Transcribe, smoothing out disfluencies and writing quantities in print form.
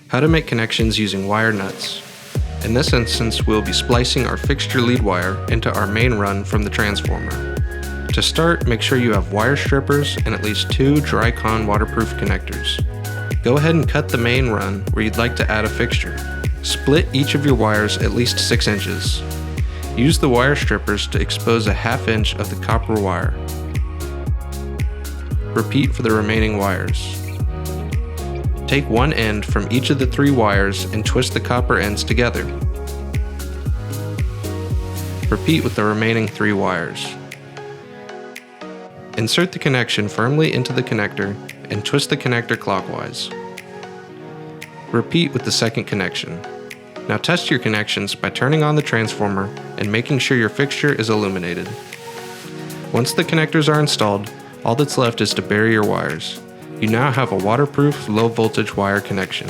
How to make connections using wire nuts. In this instance, we'll be splicing our fixture lead wire into our main run from the transformer. To start, make sure you have wire strippers and at least 2 dry-con waterproof connectors. Go ahead and cut the main run where you'd like to add a fixture. Split each of your wires at least 6 inches. Use the wire strippers to expose a 1/2 inch of the copper wire. Repeat for the remaining wires. Take one end from each of the 3 wires and twist the copper ends together. Repeat with the remaining 3 wires. Insert the connection firmly into the connector and twist the connector clockwise. Repeat with the second connection. Now test your connections by turning on the transformer and making sure your fixture is illuminated. Once the connectors are installed, all that's left is to bury your wires. You now have a waterproof, low voltage wire connection.